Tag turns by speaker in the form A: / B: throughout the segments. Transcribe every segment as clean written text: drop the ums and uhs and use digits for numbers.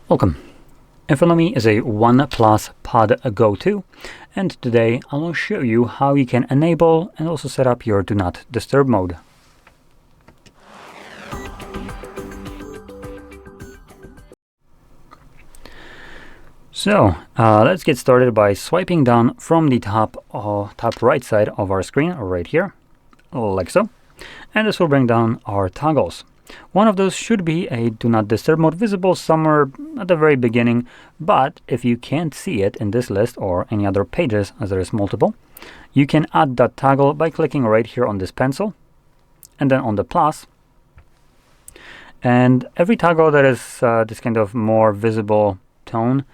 A: Welcome. In front of me is a OnePlus Pad Go 2, and today I will show you how you can enable and also set up your Do Not Disturb mode. So let's get started by swiping down from the top right side of our screen, right here, like so, and this will bring down our toggles. One of those should be a Do Not Disturb mode visible somewhere at the very beginning, but if you can't see it in this list or any other pages, as there is multiple, you can add that toggle by clicking right here on this pencil and then on the plus. And every toggle that is this kind of more visible tone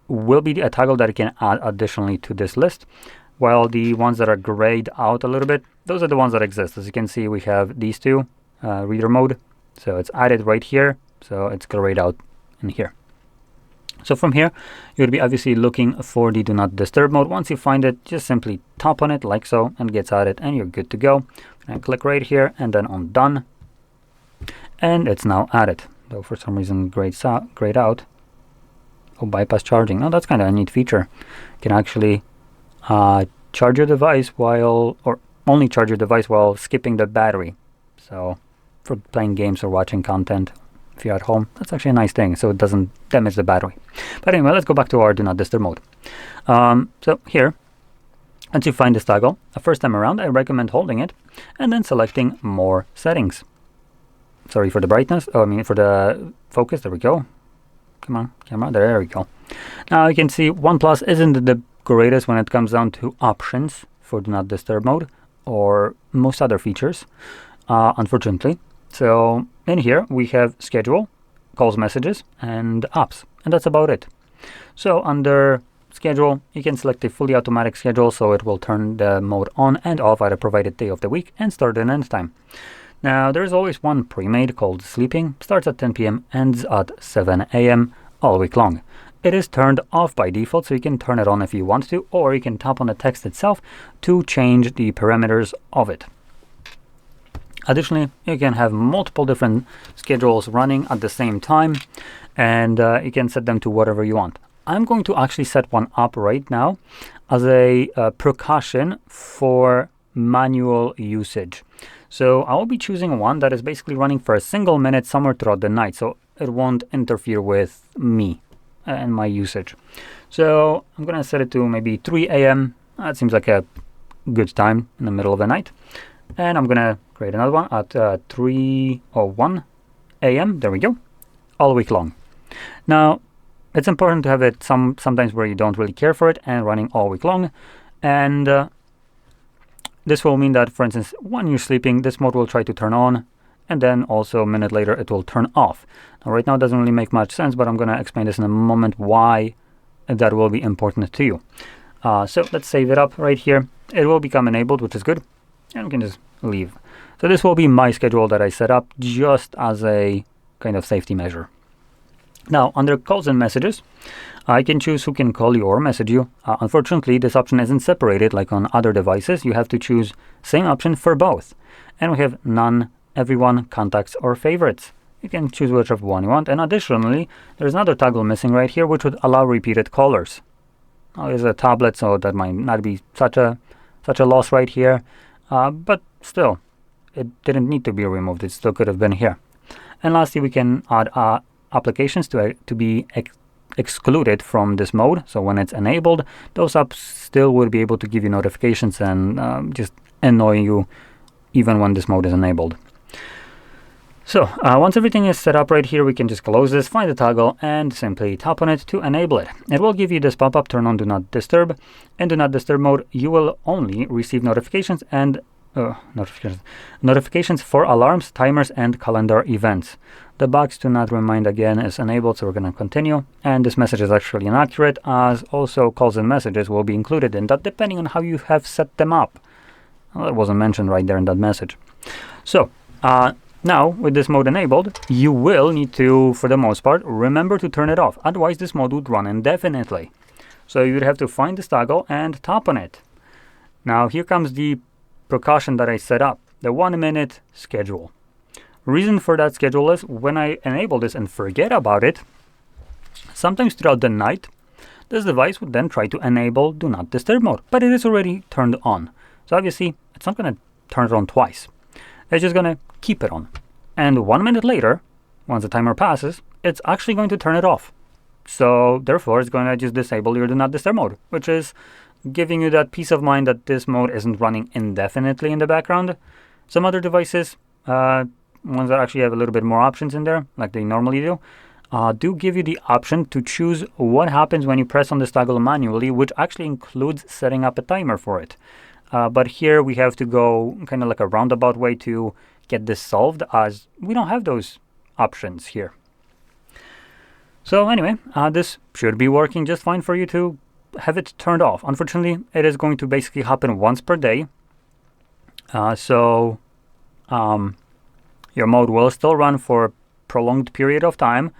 A: will be a toggle that you can add additionally to this list, while the ones that are grayed out a little bit, those are the ones that exist. As you can see, we have these two. Reader mode, so it's added right here, so it's grayed out in here. So from here you would be obviously looking for the Do Not Disturb mode. Once you find it, just simply tap on it like so and it gets added and you're good to go. And click right here and then on done, and it's now added, though for some reason grayed out. Oh, bypass charging. Oh, that's kind of a neat feature. You can actually charge your device while, or only charge your device while skipping the battery. So for playing games or watching content, if you're at home, that's actually a nice thing, so it doesn't damage the battery. But anyway, let's go back to our Do Not Disturb mode. So here, once you find this toggle, the first time around, I recommend holding it and then selecting More Settings. Sorry for the brightness, for the focus, there we go. Come on, camera, there we go. Now you can see OnePlus isn't the greatest when it comes down to options for Do Not Disturb mode or most other features. Unfortunately. So in here we have schedule, calls, messages, and apps, and that's about it. So under schedule, you can select a fully automatic schedule, so it will turn the mode on and off at a provided day of the week and start and end time. Now there's always one pre-made called sleeping, starts at 10 p.m, ends at 7 a.m. all week long. It is turned off by default, so you can turn it on if you want to, or you can tap on the text itself to change the parameters of it. Additionally, you can have multiple different schedules running at the same time, and you can set them to whatever you want. I'm going to actually set one up right now as a precaution for manual usage. So I will be choosing one that is basically running for a single minute somewhere throughout the night, so it won't interfere with me and my usage. So I'm going to set it to maybe 3 a.m. That seems like a good time in the middle of the night. And I'm going to create another one at 3:01 a.m. There we go, all week long. Now, it's important to have it sometimes where you don't really care for it and running all week long. And this will mean that, for instance, when you're sleeping, this mode will try to turn on, and then also a minute later it will turn off. Now, right now it doesn't really make much sense, but I'm going to explain this in a moment why that will be important to you. So let's save it up right here. It will become enabled, which is good. And we can just leave. So this will be my schedule that I set up just as a kind of safety measure. Now, under calls and messages, I can choose who can call you or message you. Unfortunately, this option isn't separated like on other devices. You have to choose same option for both. And we have none, everyone, contacts, or favorites. You can choose whichever one you want. And additionally, there's another toggle missing right here, which would allow repeated callers. Now, there's a tablet, so that might not be such a loss right here. But still, it didn't need to be removed. It still could have been here. And lastly, we can add applications to be excluded from this mode. So when it's enabled, those apps still will be able to give you notifications and just annoy you even when this mode is enabled. So once everything is set up right here, we can just close this, find the toggle, and simply tap on it to enable it. It will give you this pop-up, turn on Do Not Disturb. In Do Not Disturb mode, you will only receive notifications and notifications for alarms, timers, and calendar events. The box Do Not Remind again is enabled, so we're going to continue. And this message is actually inaccurate, as also calls and messages will be included in that depending on how you have set them up. Well, that wasn't mentioned right there in that message. So now, with this mode enabled, you will need to, for the most part, remember to turn it off. Otherwise, this mode would run indefinitely. So you'd have to find this toggle and tap on it. Now, here comes the precaution that I set up, the 1 minute schedule. Reason for that schedule is when I enable this and forget about it, Sometimes throughout the night, this device would then try to enable Do Not Disturb mode, but it is already turned on. So obviously, it's not going to turn it on twice. It's just going to keep it on. And 1 minute later, once the timer passes, it's actually going to turn it off. So therefore, it's going to just disable your Do Not Disturb mode, which is giving you that peace of mind that this mode isn't running indefinitely in the background. Some other devices, ones that actually have a little bit more options in there, like they normally do give you the option to choose what happens when you press on this toggle manually, which actually includes setting up a timer for it. But here we have to go kind of like a roundabout way to get this solved, as we don't have those options here. So anyway, this should be working just fine for you to have it turned off. Unfortunately, it is going to basically happen once per day. So your mode will still run for a prolonged period of time,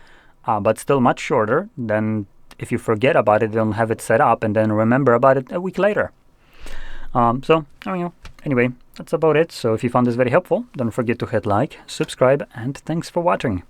A: but still much shorter than if you forget about it, don't have it set up, and then remember about it a week later. So, anyway, that's about it. So if you found this very helpful, don't forget to hit like, subscribe, and thanks for watching.